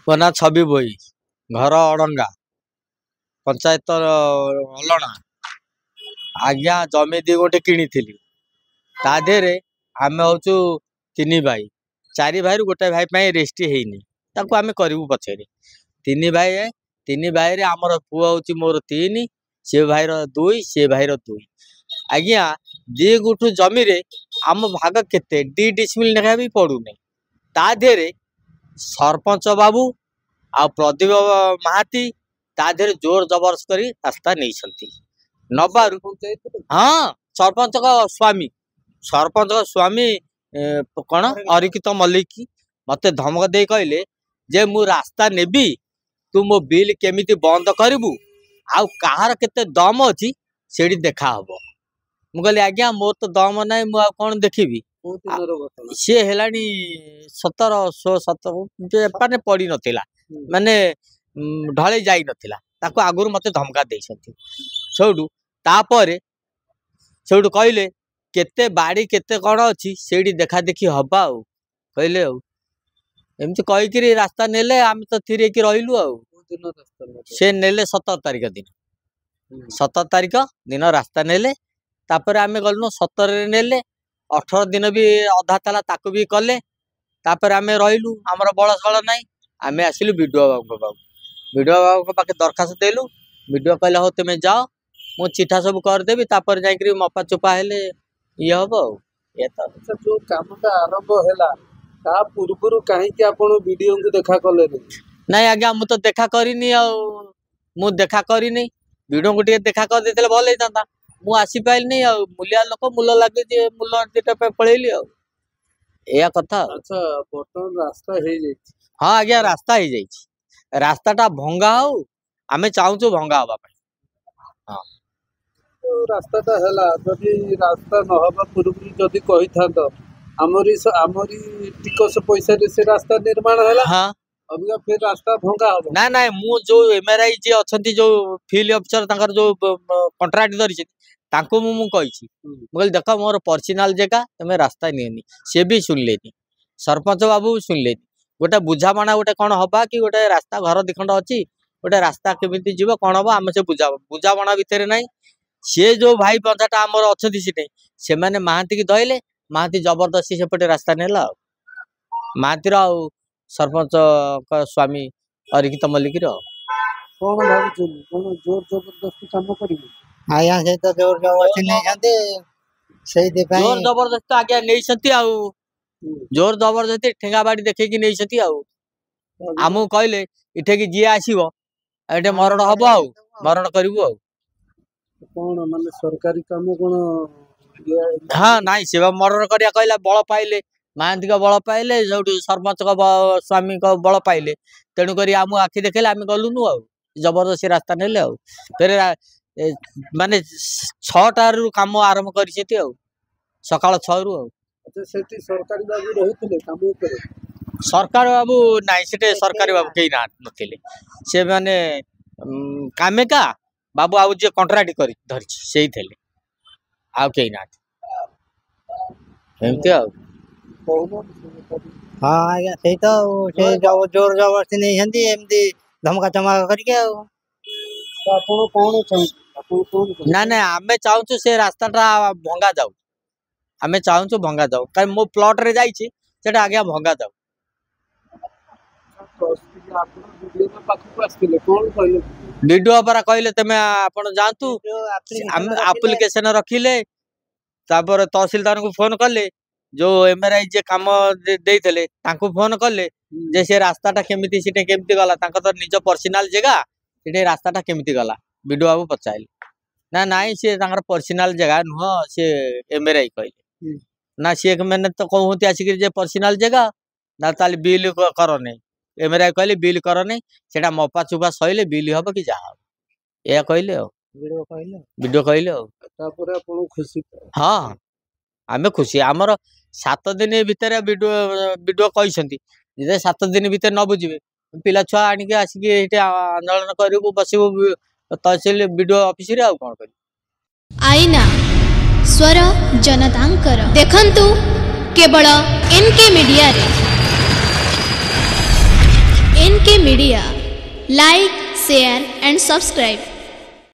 ମୋ ନାଁ ଛବି ବୋଇ, घर अड़ंगा, पंचायत अलना। आज्ञा जमी दी गोटे किनी ता देहरे आम हूँ तीन भाई, चारि भाई गोटे भाई पे रेस्टी है आम करू पचर तीन भाई रे आमर पुआ हूँ मोर 3 सी भाई दुई सी भाई दुई। आज्ञा दी गुठू जमी रे आम भाग केते 2 डिसमिल लेखा भी पड़ूनी ता देहरे सरपंच बाबू आ प्रदीप महाती ता देहरे जोर जबरदस्त कर रास्ता नहीं नबार। हाँ सरपंच का स्वामी कौन अरिकित मल्लिक मते धमक दे कहले जे मु रास्ता नेबी तू मो बिल केमिति बंद करिबु आउ कहार केते दम अछि सेडी देखा हबो। मु कहली आज्ञा मोर तो दम नाई मु कौन देखी सी है 17 16 17 पड़ी नथिला माने ढले जाई नथिला ताको आगुर मते धमका दे सौडू तापर सौडू कहले केते बाड़ी केते कौन अच्छी से देखा देखी हवा कहले एमती कहीकि रास्ता नेले आम तो थिरे कि रहिलु से नेले 17 तारिख दिन 17 तारिख दिन रास्ता नेले तापर आम गलु 17 नेले 18 दिन भी अधा था ताकू भी कले तापर आम रहिलु आमर बल सल ना आम आसिलु विडो बाबू पाखे दरखास्त देलु विडो कहले हो तुम जाओ मु चिठा सब करदेवी तापर जाकरी मपा चुपा हेले ये हम जो कामटा आरंभ है पूर्व कहीं आपण वीडियो को देखा कले नहीं आज्ञा मु तो देखा करनी मु देखा करनी वीडियो को देखा कर देते भल होता मु आसी पाइलनी मूलिया लोक मूल लगे मूल दीटा पलैली या कथा। अच्छा बर्तमान रास्ता हो जाए। हाँ आज्ञा रास्ता हो जाए रास्ताटा भंगा हो आमे चाहूँ भंगा हवा। हाँ रास्ताटा है जदि रास्ता नहबा पूर्व जदि कही था आमरी टिकस पैसा से रास्ता निर्माण है। हाँ अबिका फिर रास्ता भंगा हो ना ना मु जो एमआरआई जी अच्छी जो फील्ड अफिसर तंकर जो कंट्राक्ट धरी तांको मु कही कहली देख मोर पर्सनाल जगह तुम्हें रास्ता नियनी सी भी सुनलेनी सरपंच बाबू सुनलेनी गोटे बुझाणा गोटे कौन हवा कि गोटे रास्ता घर दिखंड अच्छी गोटे रास्ता केमी जीव कौन हम आम से बुझाणा भितर ना सी जो भाई पंचाटा आमर अच्छी सीटे से मैंने महांती की धरले महांती जबरदस्ती सेपटे रास्ता नेला महांतीर आ सरपंच स्वामी अरिकित मल्लिक कौन भाई जोर जबरदस्ती काम कर आया से तो जोर जबरदस्ती नहीं जानते सही जोर जबरदस्ती आज्ञा नहीं जोर जबरदस्ती ठेंगा बाड़ी देखे कि नहीं आमको कहले इठे कि जी आसो ये मरण हम आ मरण करू कौन माने सरकारी काम कौन। हाँ नाई से मरण करिया कहला बल पाइले महांती का बल पाइले जो सरपंच स्वामी का बल पाइले तेणुक आम आखि देखेले आम गलुनु जबरदस्ती रास्ता नेले फिर माने 6 काम आरंभ कर सकाल 6 रु। सरकारी बाबू रही काम सरकार बाबू नाई से सरकारी बाबू कहीं नथिले से माने कामेका बाबू आउ जे कंट्राक्ट कर धरी से आउ कहीं ना एमती हाँ आज्ञा सही तो जोर जबरदस्ती नहीं जानती एमती धमका चमका करके ना ना आमे चाहूँ से रास्ताटा भंगा जाऊ आमे चाहूँ भंगा जाऊ कहीं मो प्लॉट रे जाइए सेटा आज्ञा भंगा जाऊ। वीडियो पर कहले तुम आप जातु आप्लिकेशन रखिले तापर तहसीलदार को फोन कले जो एमआरआई जे काम देते फोन कले जे से रास्ताटा केमिति सीटे केमिति गला तो निज पर्सनाल जगह सीटे रास्ताटा केमिति गला वीडियो बाबू पचारे ना नाई सी पर्सनाल जगह नुह सी एमआरआई कहले ना सी मैंने तो कहते आसिक पर्सनाल जगह ना ताल बिल कर नहीं एमआरआई कहले बिल कर नहीं से मपा चुपा सैले बिल हम कि जहाँ या कहले वीडियो कहले खुशी। हाँ आम खुशी आमर 7 दिन भितर वीडियो कहते 7 दिन भितर न बुझे पिला छुआ आणिक आसिक आंदोलन करू बसबू तहसील वीडियो ऑफिस रे आ कौन कर आईना स्वर जनतांकर देखंतु केवल एनके मीडिया रे। NK Media. Like, share and subscribe.